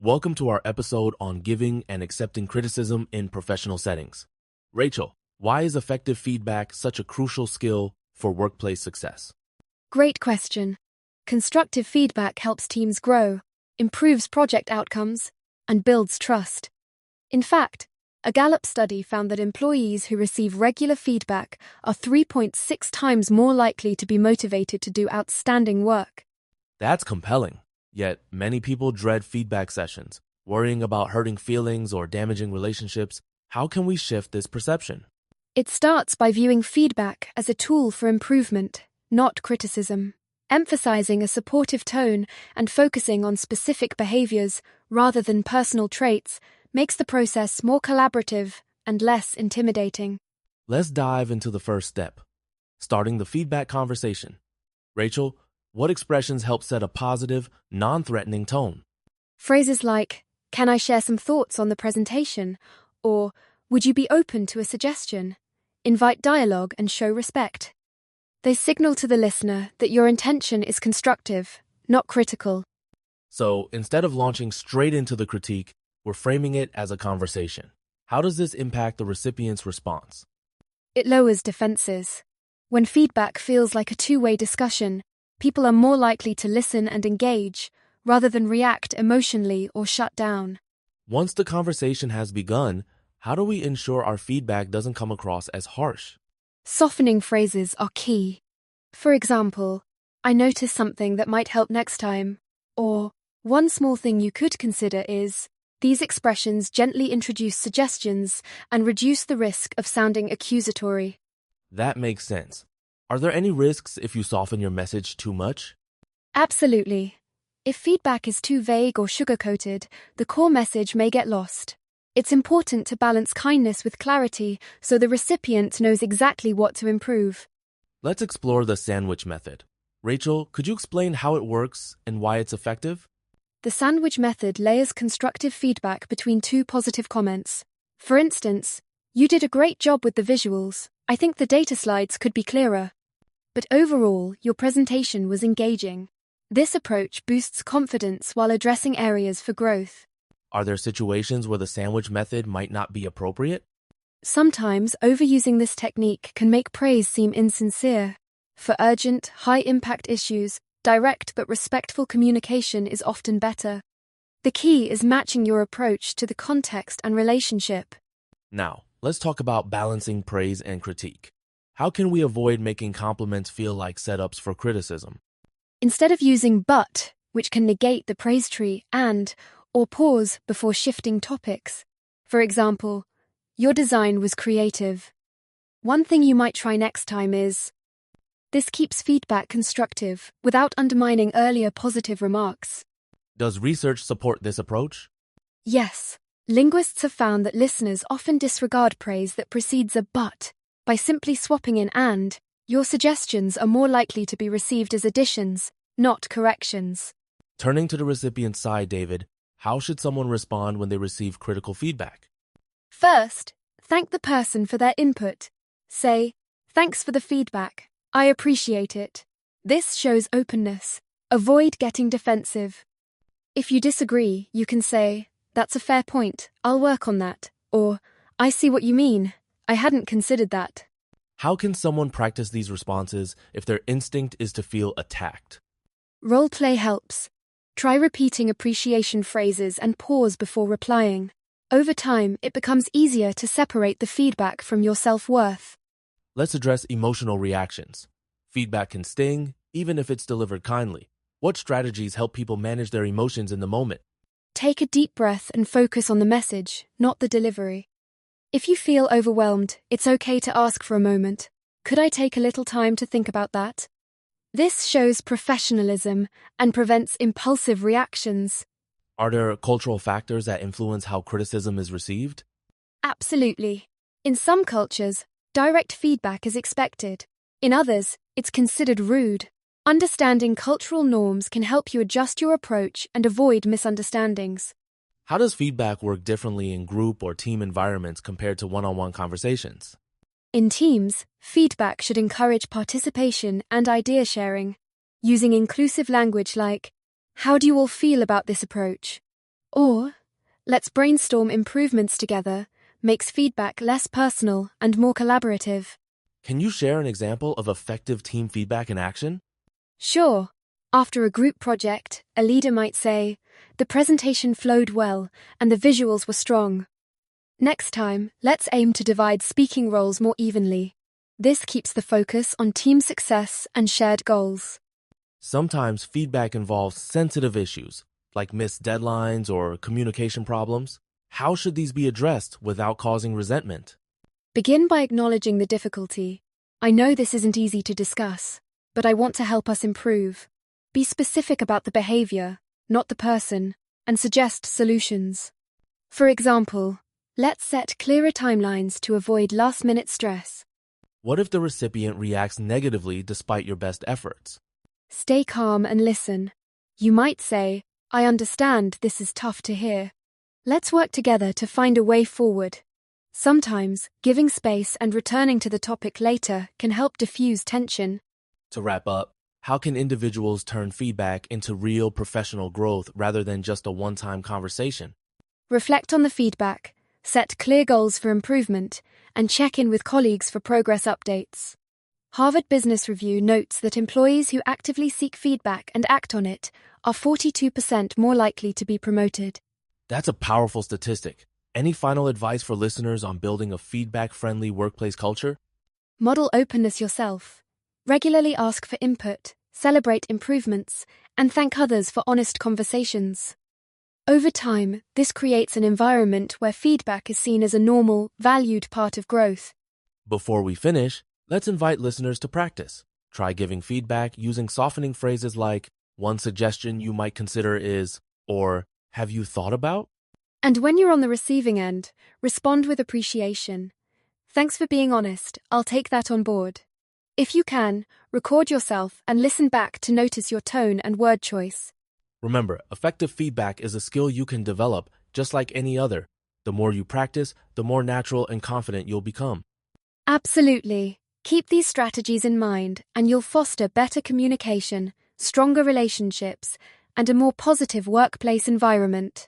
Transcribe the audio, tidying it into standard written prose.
Welcome to our episode on giving and accepting criticism in professional settings. Rachel, why is effective feedback such a crucial skill for workplace success? Great question. Constructive feedback helps teams grow, improves project outcomes, and builds trust. In fact, a Gallup study found that employees who receive regular feedback are 3.6 times more likely to be motivated to do outstanding work. That's compelling. Yet, many people dread feedback sessions, worrying about hurting feelings or damaging relationships. How can we shift this perception? It starts by viewing feedback as a tool for improvement, not criticism. Emphasizing a supportive tone and focusing on specific behaviors rather than personal traits makes the process more collaborative and less intimidating. Let's dive into the first step, starting the feedback conversation. Rachel, what expressions help set a positive, non-threatening tone? Phrases like, "Can I share some thoughts on the presentation?" or "Would you be open to a suggestion?" invite dialogue and show respect. They signal to the listener that your intention is constructive, not critical. So, instead of launching straight into the critique, we're framing it as a conversation. How does this impact the recipient's response? It lowers defenses. When feedback feels like a two-way discussion, people are more likely to listen and engage, rather than react emotionally or shut down. Once the conversation has begun, how do we ensure our feedback doesn't come across as harsh? Softening phrases are key. For example, "I noticed something that might help next time," or "One small thing you could consider is." These expressions gently introduce suggestions and reduce the risk of sounding accusatory. That makes sense. Are there any risks if you soften your message too much? Absolutely. If feedback is too vague or sugar-coated, the core message may get lost. It's important to balance kindness with clarity so the recipient knows exactly what to improve. Let's explore the sandwich method. Rachel, could you explain how it works and why it's effective? The sandwich method layers constructive feedback between two positive comments. For instance, "You did a great job with the visuals. I think the data slides could be clearer. But overall, your presentation was engaging." This approach boosts confidence while addressing areas for growth. Are there situations where the sandwich method might not be appropriate? Sometimes overusing this technique can make praise seem insincere. For urgent, high-impact issues, direct but respectful communication is often better. The key is matching your approach to the context and relationship. Now, let's talk about balancing praise and critique. How can we avoid making compliments feel like setups for criticism? Instead of using "but," which can negate the praise tree, and, or pause before shifting topics. For example, "Your design was creative. One thing you might try next time is." This keeps feedback constructive without undermining earlier positive remarks. Does research support this approach? Yes, linguists have found that listeners often disregard praise that precedes a "but." By simply swapping in "and," your suggestions are more likely to be received as additions, not corrections. Turning to the recipient's side, David, how should someone respond when they receive critical feedback? First, thank the person for their input. Say, "Thanks for the feedback. I appreciate it." This shows openness. Avoid getting defensive. If you disagree, you can say, "That's a fair point. I'll work on that." Or, "I see what you mean. I hadn't considered that." How can someone practice these responses if their instinct is to feel attacked? Role play helps. Try repeating appreciation phrases and pause before replying. Over time, it becomes easier to separate the feedback from your self-worth. Let's address emotional reactions. Feedback can sting, even if it's delivered kindly. What strategies help people manage their emotions in the moment? Take a deep breath and focus on the message, not the delivery. If you feel overwhelmed, it's okay to ask for a moment. "Could I take a little time to think about that?" This shows professionalism and prevents impulsive reactions. Are there cultural factors that influence how criticism is received? Absolutely. In some cultures, direct feedback is expected. In others, it's considered rude. Understanding cultural norms can help you adjust your approach and avoid misunderstandings. How does feedback work differently in group or team environments compared to one-on-one conversations? In teams, feedback should encourage participation and idea sharing, using inclusive language like, "How do you all feel about this approach?" Or, let's brainstorm improvements together, makes feedback less personal and more collaborative. Can you share an example of effective team feedback in action? Sure. After a group project, a leader might say, "The presentation flowed well and the visuals were strong. Next time, let's aim to divide speaking roles more evenly." This keeps the focus on team success and shared goals. Sometimes feedback involves sensitive issues, like missed deadlines or communication problems. How should these be addressed without causing resentment? Begin by acknowledging the difficulty. "I know this isn't easy to discuss, but I want to help us improve." Be specific about the behavior, not the person, and suggest solutions. For example, let's set clearer timelines to avoid last-minute stress. What if the recipient reacts negatively despite your best efforts? Stay calm and listen. You might say, "I understand this is tough to hear. Let's work together to find a way forward." Sometimes, giving space and returning to the topic later can help diffuse tension. To wrap up, how can individuals turn feedback into real professional growth rather than just a one-time conversation? Reflect on the feedback, set clear goals for improvement, and check in with colleagues for progress updates. Harvard Business Review notes that employees who actively seek feedback and act on it are 42% more likely to be promoted. That's a powerful statistic. Any final advice for listeners on building a feedback-friendly workplace culture? Model openness yourself. Regularly ask for input, celebrate improvements, and thank others for honest conversations. Over time, this creates an environment where feedback is seen as a normal, valued part of growth. Before we finish, let's invite listeners to practice. Try giving feedback using softening phrases like, "One suggestion you might consider is," or "Have you thought about?" And when you're on the receiving end, respond with appreciation. "Thanks for being honest, I'll take that on board." If you can, record yourself and listen back to notice your tone and word choice. Remember, effective feedback is a skill you can develop just like any other. The more you practice, the more natural and confident you'll become. Absolutely. Keep these strategies in mind, and you'll foster better communication, stronger relationships, and a more positive workplace environment.